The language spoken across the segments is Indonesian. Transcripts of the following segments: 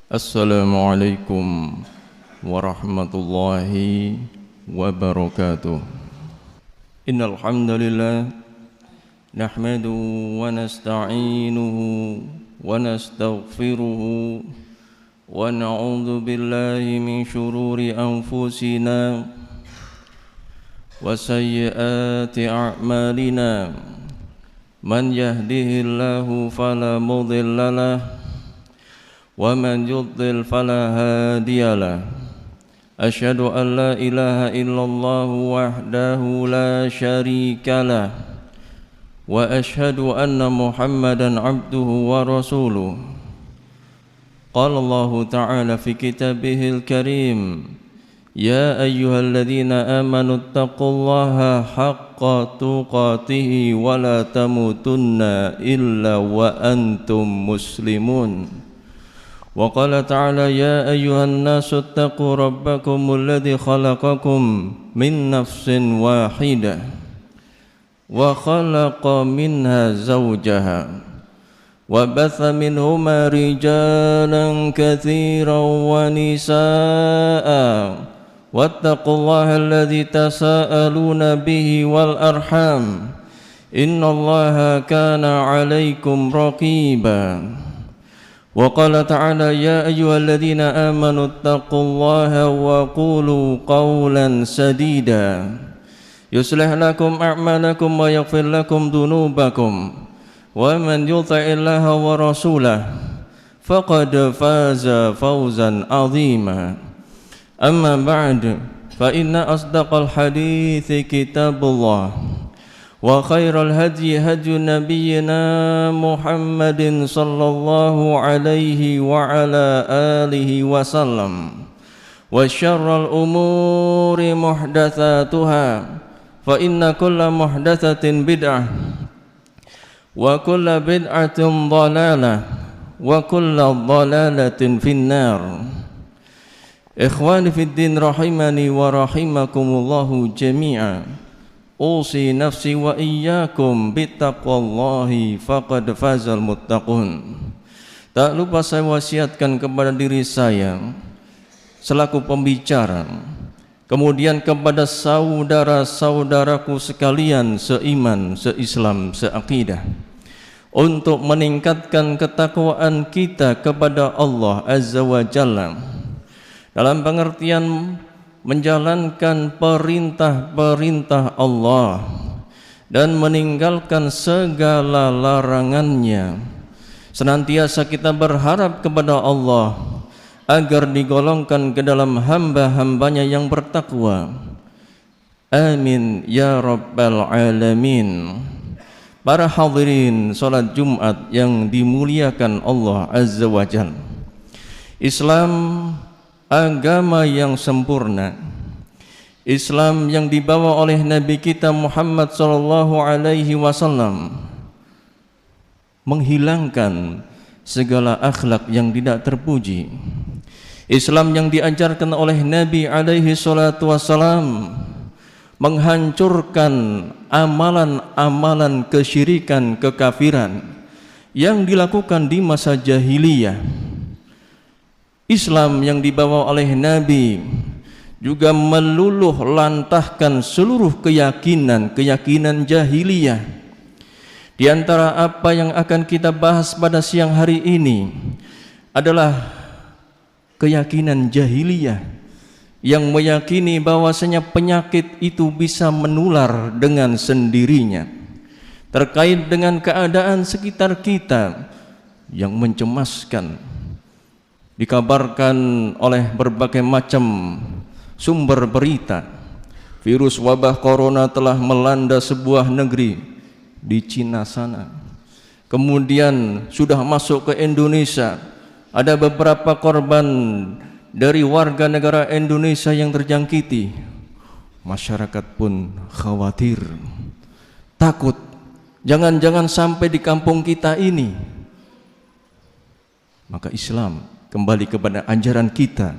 Assalamualaikum warahmatullahi wabarakatuh. Innal hamdalillah nahmaduhu wa nasta'inuhu wa nastaghfiruhu wa na'udzu billahi min shururi anfusina wa sayyiati a'malina. Man yahdihillahu fala mudilla lahu ومن يضلل فلا هادي له أشهد أن لا إله إلا الله وحده لا شريك له وأشهد أن محمدا عبده ورسوله قال الله تعالى في كتابه الكريم يا أيها الذين آمنوا اتقوا الله حق تقاته ولا تموتن إلا وأنتم مسلمون وقال تعالى يا أيها الناس اتقوا ربكم الذي خلقكم من نفس واحدة وخلق منها زوجها وبث منهما رجالا كثيرا ونساء واتقوا الله الذي تساءلون به والأرحام إن الله كان عليكم رقيبا وقال تعالى يا أيها الذين آمنوا اتقوا الله وقولوا قولا سديدا يصلح لكم أعمالكم ويغفر لكم ذنوبكم ومن يطع الله ورسوله فقد فاز فوزا عظيما أما بعد فإن أصدق الحديث كتاب الله وخير الهدي هدي نبينا محمد صلى الله عليه وعلى آله وسلم وشر الأمور محدثاتها فإن كل محدثة بدعة وكل بدعة ضلالة وكل ضلالة في النار. إخواني في الدين رحمني ورحمكم الله جميعا. Usi nafsi wa iyyakum bittaqwallahi faqad fazal muttaqun. Tak lupa saya wasiatkan kepada diri saya selaku pembicara, kemudian kepada saudara-saudaraku sekalian seiman, seislam, seakidah, untuk meningkatkan ketakwaan kita kepada Allah Azza wa Jalla dalam pengertian menjalankan perintah-perintah Allah dan meninggalkan segala larangannya. Senantiasa kita berharap kepada Allah agar digolongkan ke dalam hamba-hambanya yang bertakwa. Amin ya rabbal alamin. Para hadirin salat Jumat yang dimuliakan Allah Azza wa Jalla, Islam agama yang sempurna, Islam yang dibawa oleh Nabi kita Muhammad sallallahu alaihi wasallam menghilangkan segala akhlak yang tidak terpuji. Islam yang diajarkan oleh Nabi alaihi salatu wasallam menghancurkan amalan-amalan kesyirikan, kekafiran yang dilakukan di masa jahiliyah. Islam yang dibawa oleh Nabi juga meluluh lantahkan seluruh keyakinan jahiliyah. Di antara apa yang akan kita bahas pada siang hari ini adalah keyakinan jahiliyah yang meyakini bahwasanya penyakit itu bisa menular dengan sendirinya, terkait dengan keadaan sekitar kita yang mencemaskan. Dikabarkan oleh berbagai macam sumber berita, virus wabah corona telah melanda sebuah negeri di Cina sana. Kemudian sudah masuk ke Indonesia. Ada beberapa korban dari warga negara Indonesia yang terjangkiti. Masyarakat pun khawatir, takut, jangan-jangan sampai di kampung kita ini. Maka Islam kembali kepada ajaran kita,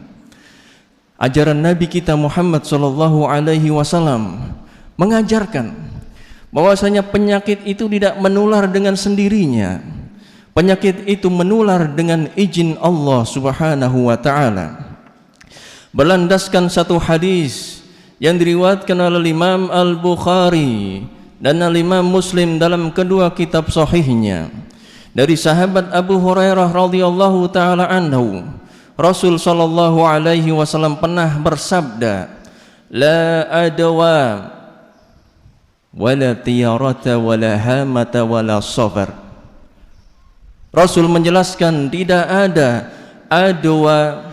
ajaran Nabi kita Muhammad sallallahu alaihi wasallam mengajarkan bahwasanya penyakit itu tidak menular dengan sendirinya. Penyakit itu menular dengan izin Allah Subhanahu wa taala. Berlandaskan satu hadis yang diriwayatkan oleh Imam Al-Bukhari dan Imam Muslim dalam kedua kitab sahihnya dari sahabat Abu Hurairah radhiyallahu taala anhu, Rasul sallallahu alaihi wasallam pernah bersabda, la adwa wala tiyarata wala hamata wala safar. Rasul menjelaskan tidak ada adwa,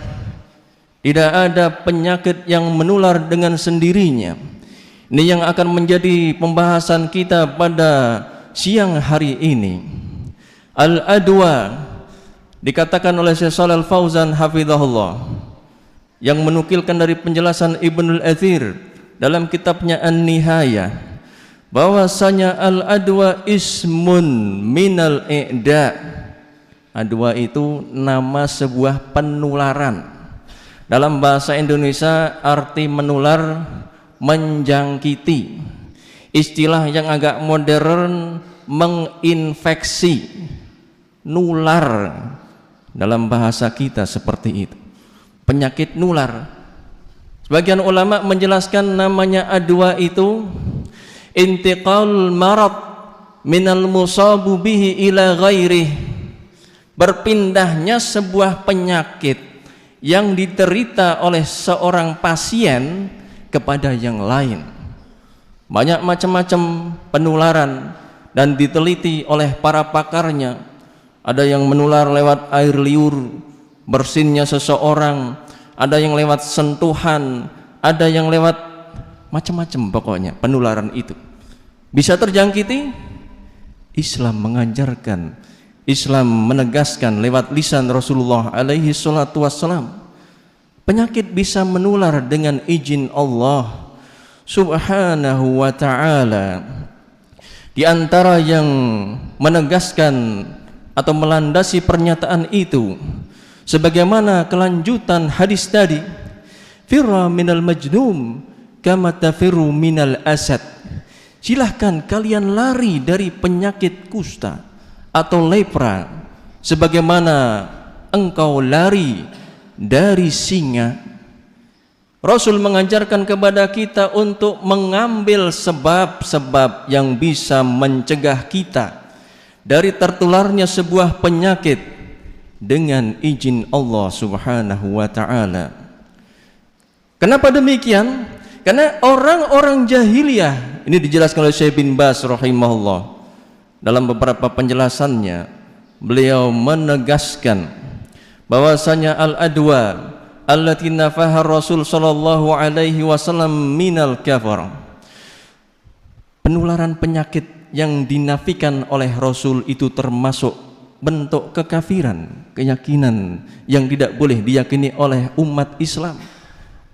tidak ada penyakit yang menular dengan sendirinya. Ini yang akan menjadi pembahasan kita pada siang hari ini. Al-adwa dikatakan oleh Syekh Shalal Fauzan hafizahullah yang menukilkan dari penjelasan Ibnul Athir dalam kitabnya An-Nihayah, bahwasanya al-adwa ismun minal i'da. Adwa itu nama sebuah penularan. Dalam bahasa Indonesia arti menular, menjangkiti. Istilah yang agak modern, menginfeksi, nular. Dalam bahasa kita seperti itu, penyakit nular. Sebagian ulama menjelaskan namanya adwa itu intiqal marad minal musabu bihi ila ghairih, berpindahnya sebuah penyakit yang diterita oleh seorang pasien kepada yang lain. Banyak macam-macam penularan dan diteliti oleh para pakarnya. Ada yang menular lewat air liur, bersinnya seseorang, ada yang lewat sentuhan, ada yang lewat macam-macam, pokoknya penularan itu bisa terjangkiti. Islam mengajarkan, Islam menegaskan lewat lisan Rasulullah alaihi salatu wassalam, penyakit bisa menular dengan izin Allah Subhanahu wa ta'ala. Di antara yang menegaskan atau melandasi pernyataan itu, sebagaimana kelanjutan hadis tadi, firra minal majnum kama tafirru minal asad. Silahkan kalian lari dari penyakit kusta atau lepra sebagaimana engkau lari dari singa. Rasul mengajarkan kepada kita untuk mengambil sebab-sebab yang bisa mencegah kita dari tertularnya sebuah penyakit dengan izin Allah Subhanahu wa ta'ala. Kenapa demikian? Karena orang-orang jahiliyah, ini dijelaskan oleh Syekh bin Baz rahimahullah dalam beberapa penjelasannya, beliau menegaskan bahwasanya al-adwa allati nafaha Rasul sallallahu alaihi wasallam minal kafar, penularan penyakit yang dinafikan oleh Rasul itu termasuk bentuk kekafiran, keyakinan yang tidak boleh diyakini oleh umat Islam.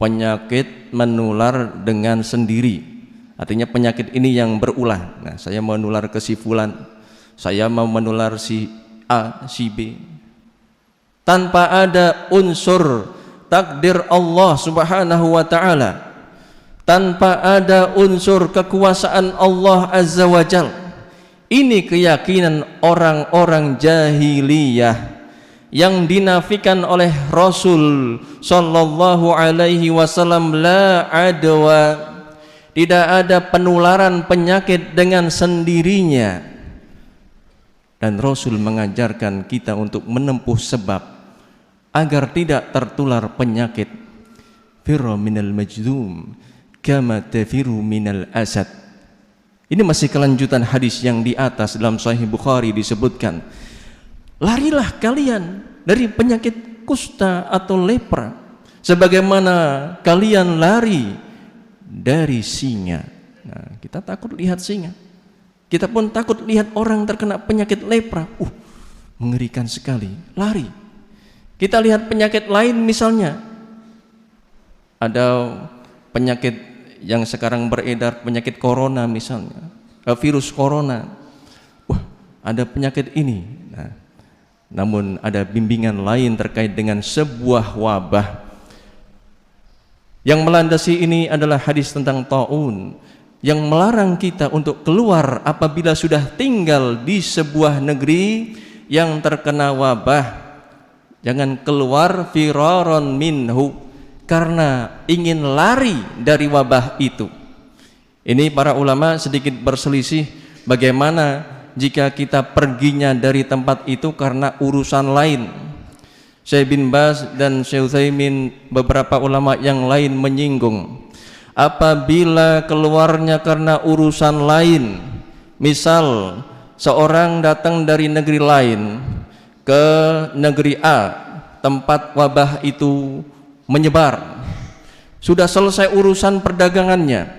Penyakit menular dengan sendiri, artinya penyakit ini yang berulah. Nah, saya mau menular ke si fulan, saya mau menular si A, si B, tanpa ada unsur takdir Allah Subhanahu wa ta'ala, tanpa ada unsur kekuasaan Allah Azza wa Jal. Ini keyakinan orang-orang jahiliyah yang dinafikan oleh Rasul sallallahu alaihi wasallam. La adwa, tidak ada penularan penyakit dengan sendirinya. Dan Rasul mengajarkan kita untuk menempuh sebab agar tidak tertular penyakit. Firra minal majdum kama tafiru minal asad. Ini masih kelanjutan hadis yang di atas dalam Sahih Bukhari disebutkan, larilah kalian dari penyakit kusta atau lepra sebagaimana kalian lari dari singa. Nah, kita takut lihat singa, kita pun takut lihat orang terkena penyakit lepra. Mengerikan sekali, lari. Kita lihat penyakit lain, misalnya ada penyakit yang sekarang beredar, penyakit corona misalnya, virus corona. Ada penyakit ini. Nah, namun ada bimbingan lain terkait dengan sebuah wabah. Yang melandasi ini adalah hadis tentang taun yang melarang kita untuk keluar apabila sudah tinggal di sebuah negeri yang terkena wabah jangan keluar firaron minhu, karena ingin lari dari wabah itu. Ini para ulama sedikit berselisih bagaimana jika kita perginya dari tempat itu karena urusan lain. Syekh bin Baz dan Syekh Utsaimin, beberapa ulama yang lain menyinggung, apabila keluarnya karena urusan lain, misal seorang datang dari negeri lain ke negeri A, tempat wabah itu menyebar, sudah selesai urusan perdagangannya,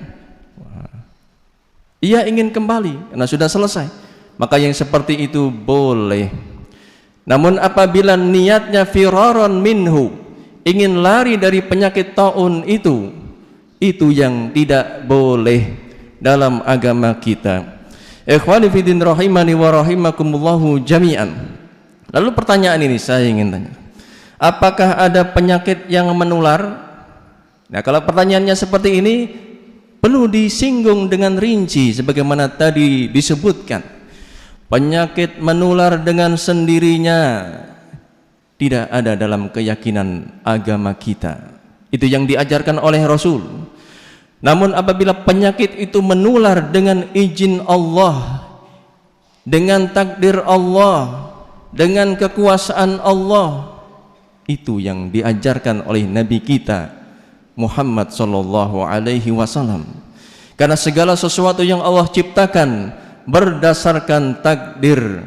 ia ingin kembali karena sudah selesai, maka yang seperti itu boleh. Namun apabila niatnya firaron minhu, ingin lari dari penyakit taun itu yang tidak boleh dalam agama kita. Ikhwani fiddin rahimani wa rahimakumullahu jami'an. Lalu pertanyaan ini saya ingin tanya, apakah ada penyakit yang menular? Nah, kalau pertanyaannya seperti ini perlu disinggung dengan rinci sebagaimana tadi disebutkan. Penyakit menular dengan sendirinya tidak ada dalam keyakinan agama kita. Itu yang diajarkan oleh Rasul. Namun apabila penyakit itu menular dengan izin Allah, dengan takdir Allah, dengan kekuasaan Allah, itu yang diajarkan oleh Nabi kita Muhammad sallallahu alaihi wasallam. Karena segala sesuatu yang Allah ciptakan berdasarkan takdir,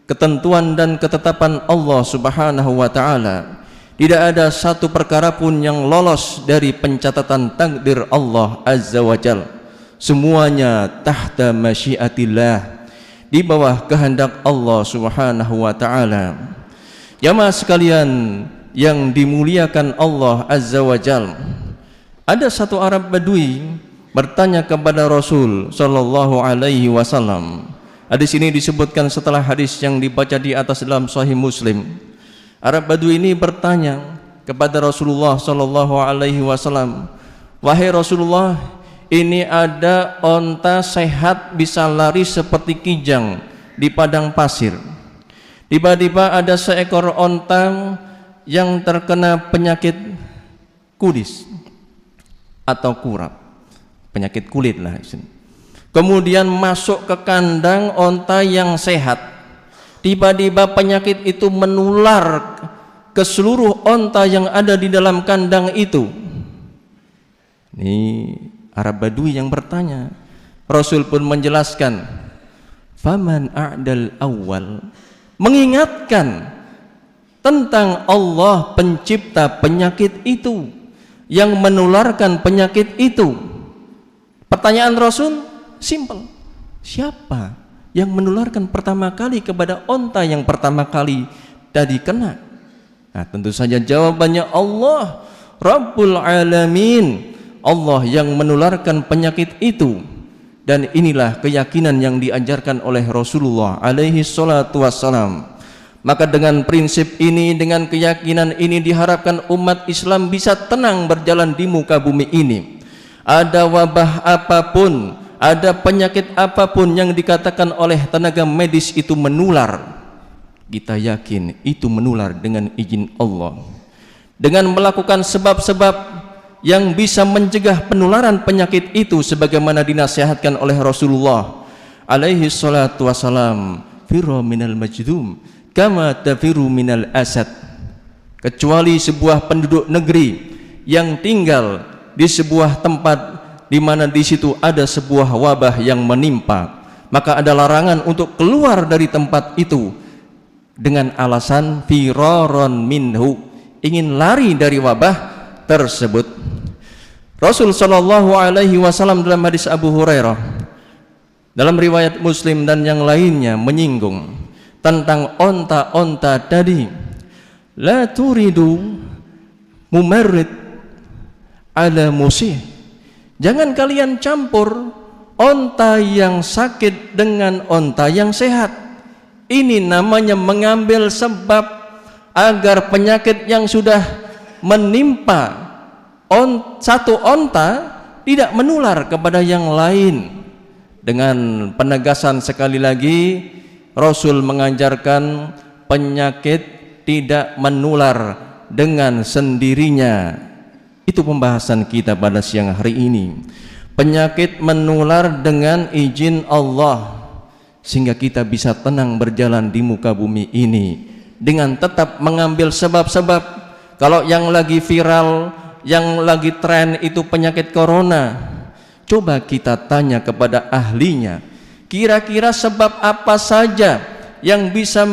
ketentuan dan ketetapan Allah Subhanahu wa taala. Tidak ada satu perkara pun yang lolos dari pencatatan takdir Allah Azza wa Jalla. Semuanya tahta masyiatillah, di bawah kehendak Allah Subhanahu wa taala. Jamaah sekalian yang dimuliakan Allah Azza wa Jalla, ada satu Arab Badui bertanya kepada Rasul sallallahu alaihi wasallam. Hadis ini disebutkan setelah hadis yang dibaca di atas dalam Sahih Muslim. Arab Badui ini bertanya kepada Rasulullah sallallahu alaihi wasallam, "Wahai Rasulullah, ini ada onta sehat bisa lari seperti kijang di padang pasir. Tiba-tiba ada seekor onta yang terkena penyakit kudis atau kurap, penyakit kulit lah. Kemudian masuk ke kandang onta yang sehat. Tiba-tiba penyakit itu menular ke seluruh onta yang ada di dalam kandang itu." Ini Arab Badui yang bertanya. Rasul pun menjelaskan, "Faman a'dal awal," mengingatkan tentang Allah pencipta penyakit itu, yang menularkan penyakit itu. Pertanyaan Rasul simpel, siapa yang menularkan pertama kali kepada onta yang pertama kali tadi kena? Nah, tentu saja jawabannya Allah Rabbul Alamin, Allah yang menularkan penyakit itu. Dan inilah keyakinan yang diajarkan oleh Rasulullah alaihi salatu wassalam. Maka dengan prinsip ini, dengan keyakinan ini, diharapkan umat Islam bisa tenang berjalan di muka bumi ini. Ada wabah apapun, ada penyakit apapun yang dikatakan oleh tenaga medis itu menular, kita yakin itu menular dengan izin Allah. Dengan melakukan sebab-sebab yang bisa mencegah penularan penyakit itu sebagaimana dinasihatkan oleh Rasulullah alaihi salatu wassalam, "Firra minal majdum kama tafiru minal asad." Kecuali sebuah penduduk negeri yang tinggal di sebuah tempat di mana di situ ada sebuah wabah yang menimpa, maka ada larangan untuk keluar dari tempat itu dengan alasan firaron minhu, ingin lari dari wabah tersebut. Rasul sallallahu alaihi wasallam dalam hadis Abu Hurairah, dalam riwayat Muslim dan yang lainnya, menyinggung tentang onta-onta tadi. La turidu mumarrid ala musih, jangan kalian campur onta yang sakit dengan onta yang sehat. Ini namanya mengambil sebab agar penyakit yang sudah menimpa satu onta tidak menular kepada yang lain. Dengan penegasan sekali lagi, Rasul mengajarkan penyakit tidak menular dengan sendirinya. Itu pembahasan kita pada siang hari ini. Penyakit menular dengan izin Allah, sehingga kita bisa tenang berjalan di muka bumi ini dengan tetap mengambil sebab-sebab. Kalau yang lagi viral, yang lagi tren itu penyakit corona, coba kita tanya kepada ahlinya, kira-kira sebab apa saja yang bisa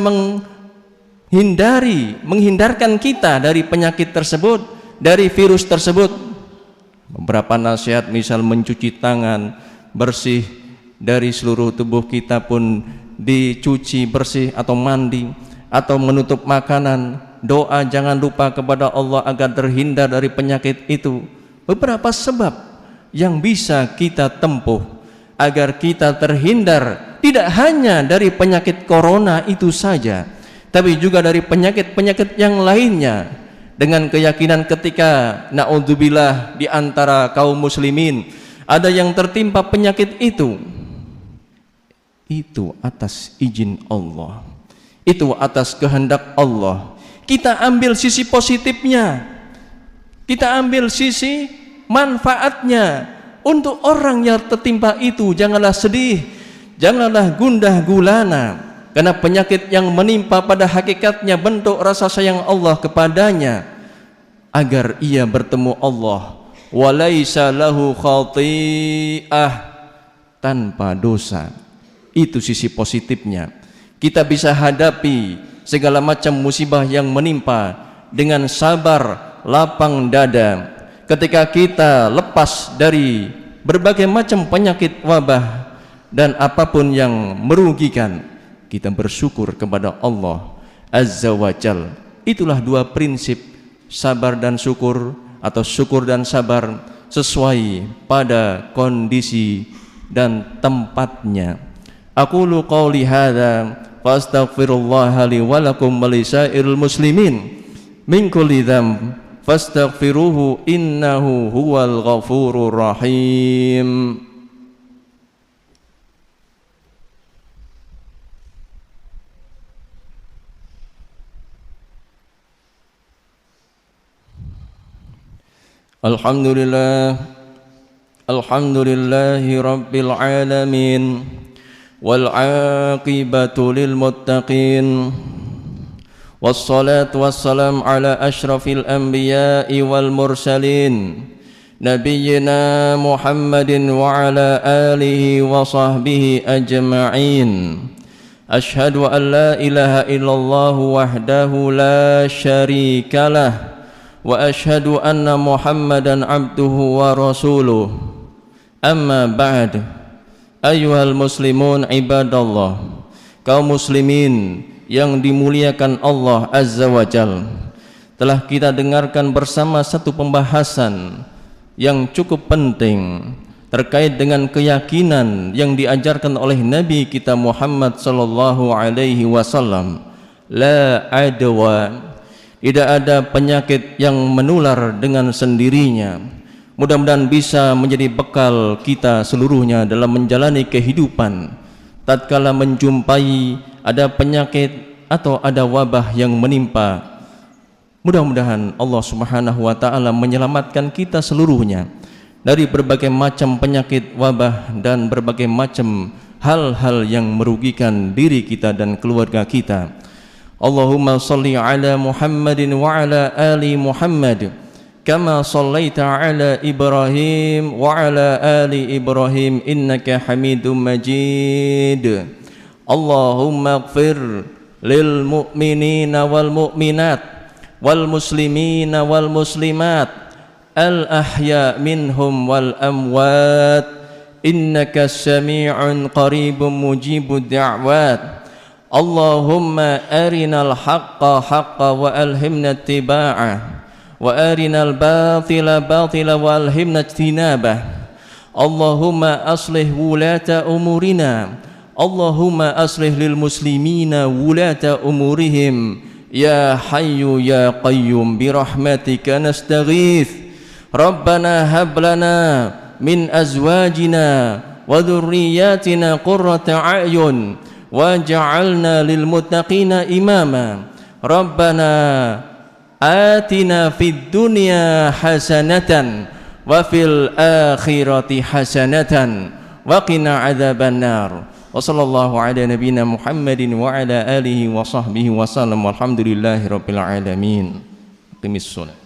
menghindarkan kita dari penyakit tersebut, dari virus tersebut. Beberapa nasihat, misal mencuci tangan bersih, dari seluruh tubuh kita pun dicuci bersih atau mandi, atau menutup makanan, doa jangan lupa kepada Allah agar terhindar dari penyakit itu. Beberapa sebab yang bisa kita tempuh agar kita terhindar tidak hanya dari penyakit corona itu saja, tapi juga dari penyakit-penyakit yang lainnya. Dengan keyakinan ketika naudzubillah di antara kaum muslimin ada yang tertimpa penyakit itu atas izin Allah, itu atas kehendak Allah. Kita ambil sisi positifnya, kita ambil sisi manfaatnya. Untuk orang yang tertimpa itu, janganlah sedih, janganlah gundah gulana, karena penyakit yang menimpa pada hakikatnya bentuk rasa sayang Allah kepadanya, agar ia bertemu Allah walaisa lahu khati'ah, tanpa dosa. Itu sisi positifnya. Kita bisa hadapi segala macam musibah yang menimpa dengan sabar, lapang dada. Ketika kita lepas dari berbagai macam penyakit wabah dan apapun yang merugikan, kita bersyukur kepada Allah Azza wa Jal. Itulah dua prinsip, sabar dan syukur, atau syukur dan sabar, sesuai pada kondisi dan tempatnya. Aqulu qawli hadza wa astaghfirullaha li wa lakum wa lisairil muslimin min kulli dzamb fastaghfiruhu innahu huwal ghafurur rahim. Alhamdulillahi rabbil alamin, wal aqibatu lil muttaqin, wassalatu wassalam ala asyrafil anbiya'i wal mursalin, nabiyyina Muhammadin wa ala alihi wa sahbihi ajma'in. Ashhadu an la ilaha illallah wahdahu la syarikalah, wa ashhadu anna Muhammadan abduhu wa rasuluh. Amma ba'd. Ayyuhal muslimun ibadallah, kaum muslimin yang dimuliakan Allah Azza wa Jal, telah kita dengarkan bersama satu pembahasan yang cukup penting terkait dengan keyakinan yang diajarkan oleh Nabi kita Muhammad sallallahu alaihi wasallam. La adwa, tidak ada penyakit yang menular dengan sendirinya. Mudah-mudahan bisa menjadi bekal kita seluruhnya dalam menjalani kehidupan. Tatkala menjumpai ada penyakit atau ada wabah yang menimpa, mudah-mudahan Allah Subhanahu wa taala menyelamatkan kita seluruhnya dari berbagai macam penyakit wabah dan berbagai macam hal-hal yang merugikan diri kita dan keluarga kita. Allahumma salli ala Muhammadin wa ala ali Muhammad kama sallaita ala Ibrahim wa ala ali Ibrahim innaka Hamidum Majid. Allahumma ighfir lil mu'minina wal mu'minat wal muslimina wal muslimat al ahya minhum wal amwat innaka sami'un qaribun mujibud da'wat. Allahumma arinal haqqa haqqa wa alhimna ittiba'ah wa arinal batila batila wa alhimna ijtinabah. Allahumma aslih wulata umurina, Allahumma aslih lil muslimina wulata umurihim, ya hayyu ya qayyum birahmatika nastaghith. Rabbana hab lana min azwajina wa dhurriyyatina qurrata a'yun waj'alna lil muttaqina imama. Rabbana atina fid dunya hasanatan wa fil akhirati hasanatan wa qina adzabannar. Wa sallallahu ala nabiyyina Muhammadin wa ala alihi wa sahbihi wa sallam. Walhamdulillahirabbil alamin. Qimis shalah.